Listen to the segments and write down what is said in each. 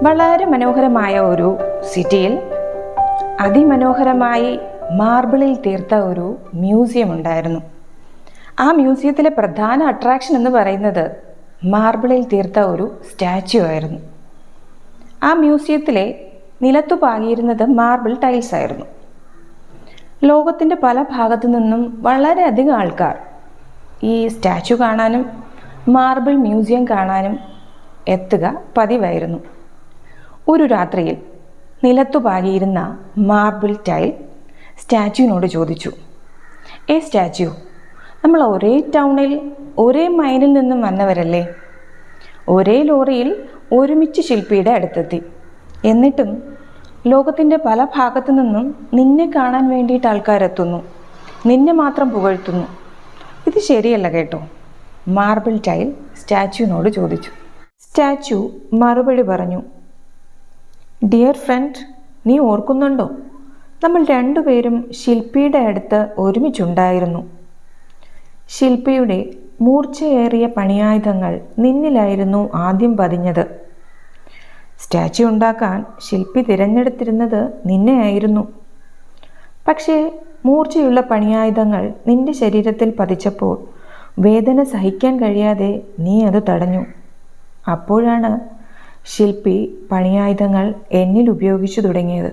വളരെ മനോഹരമായ ഒരു സിറ്റിയിൽ അതിമനോഹരമായി മാർബിളിൽ തീർത്ത ഒരു മ്യൂസിയം ഉണ്ടായിരുന്നു. ആ മ്യൂസിയത്തിലെ പ്രധാന അട്രാക്ഷൻ എന്ന് പറയുന്നത് മാർബിളിൽ തീർത്ത ഒരു സ്റ്റാച്യു ആയിരുന്നു. ആ മ്യൂസിയത്തിലെ നിലത്തു പാകിയിരുന്നത് മാർബിൾ ടൈൽസ് ആയിരുന്നു. ലോകത്തിൻ്റെ പല ഭാഗത്തു നിന്നും വളരെയധികം ആൾക്കാർ ഈ സ്റ്റാച്യു കാണാനും മാർബിൾ മ്യൂസിയം കാണാനും എത്തുക പതിവായിരുന്നു. ഒരു രാത്രിയിൽ നിലത്തു പാകിയിരുന്ന മാർബിൾ ടൈൽ സ്റ്റാച്യുവിനോട് ചോദിച്ചു, "ഏ സ്റ്റാച്യു, നമ്മൾ ഒരേ ടൗണിൽ ഒരേ മൈനിൽ നിന്നും വന്നവരല്ലേ? ഒരേ ലോറിയിൽ ഒരുമിച്ച് ശില്പിയുടെ അടുത്തെത്തി. എന്നിട്ടും ലോകത്തിൻ്റെ പല ഭാഗത്തു നിന്നും നിന്നെ കാണാൻ വേണ്ടിയിട്ട് ആൾക്കാരെത്തുന്നു, നിന്നെ മാത്രം പുകഴ്ത്തുന്നു. ഇത് ശരിയല്ല കേട്ടോ." മാർബിൾ ടൈൽ സ്റ്റാച്യുവിനോട് ചോദിച്ചു. സ്റ്റാച്യു മറുപടി പറഞ്ഞു, "ഡിയർ ഫ്രണ്ട്, നീ ഓർക്കുന്നുണ്ടോ? നമ്മൾ രണ്ടുപേരും ശില്പിയുടെ അടുത്ത് ഒരുമിച്ചുണ്ടായിരുന്നു. ശില്പിയുടെ മൂർച്ചയേറിയ പണിയായുധങ്ങൾ നിന്നിലായിരുന്നു ആദ്യം പതിഞ്ഞത്. സ്റ്റാച്യു ഉണ്ടാക്കാൻ ശില്പി തിരഞ്ഞെടുത്തിരുന്നത് നിന്നെയായിരുന്നു. പക്ഷേ മൂർച്ചയുള്ള പണിയായുധങ്ങൾ നിന്റെ ശരീരത്തിൽ പതിച്ചപ്പോൾ വേദന സഹിക്കാൻ കഴിയാതെ നീ അത് തടഞ്ഞു. അപ്പോഴാണ് ശില്പി പണിയായുധങ്ങൾ എന്നിൽ ഉപയോഗിച്ചു തുടങ്ങിയത്.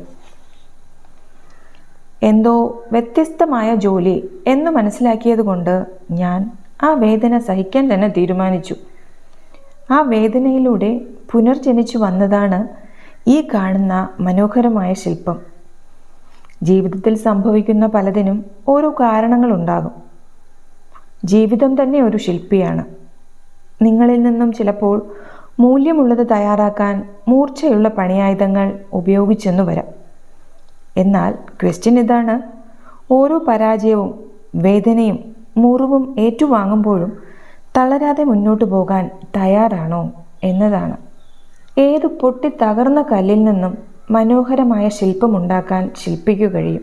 എന്തോ വ്യത്യസ്തമായ ജോലി എന്ന് മനസ്സിലാക്കിയത് കൊണ്ട് ഞാൻ ആ വേദന സഹിക്കാൻ തന്നെ തീരുമാനിച്ചു. ആ വേദനയിലൂടെ പുനർജനിച്ചു വന്നതാണ് ഈ കാണുന്ന മനോഹരമായ ശില്പം. ജീവിതത്തിൽ സംഭവിക്കുന്ന പലതിനും ഓരോ കാരണങ്ങളുണ്ടാകും. ജീവിതം തന്നെ ഒരു ശില്പിയാണ്. നിങ്ങളിൽ നിന്നും ചിലപ്പോൾ മൂല്യമുള്ളത് തയ്യാറാക്കാൻ മൂർച്ചയുള്ള പണിയായുധങ്ങൾ ഉപയോഗിച്ചെന്നു വരാം. എന്നാൽ ക്വസ്റ്റ്യൻ ഇതാണ്, ഓരോ പരാജയവും വേദനയും മുറിവും ഏറ്റുവാങ്ങുമ്പോഴും തളരാതെ മുന്നോട്ട് പോകാൻ തയ്യാറാണോ എന്നതാണ്. ഏത് പൊട്ടിത്തകർന്ന കല്ലിൽ നിന്നും മനോഹരമായ ശില്പമുണ്ടാക്കാൻ ശില്പിക്കു കഴിയും.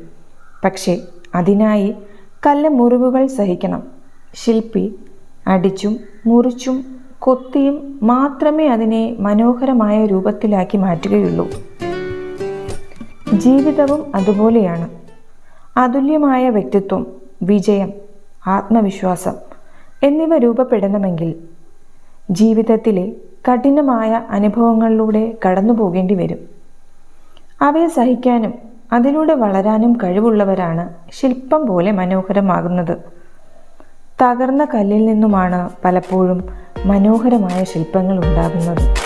പക്ഷേ അതിനായി കല്ല് മുറിവുകൾ സഹിക്കണം. ശില്പി അടിച്ചും മുറിച്ചും കൊത്തിയും മാത്രമേ അതിനെ മനോഹരമായ രൂപത്തിലാക്കി മാറ്റുകയുള്ളൂ. ജീവിതവും അതുപോലെയാണ്. അതുല്യമായ വ്യക്തിത്വം, വിജയം, ആത്മവിശ്വാസം എന്നിവ രൂപപ്പെടണമെങ്കിൽ ജീവിതത്തിലെ കഠിനമായ അനുഭവങ്ങളിലൂടെ കടന്നു പോകേണ്ടി വരും. അവയെ സഹിക്കാനും അതിലൂടെ വളരാനും കഴിവുള്ളവരാണ് ശില്പം പോലെ മനോഹരമാകുന്നത്. തകർന്ന കല്ലിൽ നിന്നുമാണ് പലപ്പോഴും മനോഹരമായ ശില്പങ്ങൾ ഉണ്ടാകുന്നത്.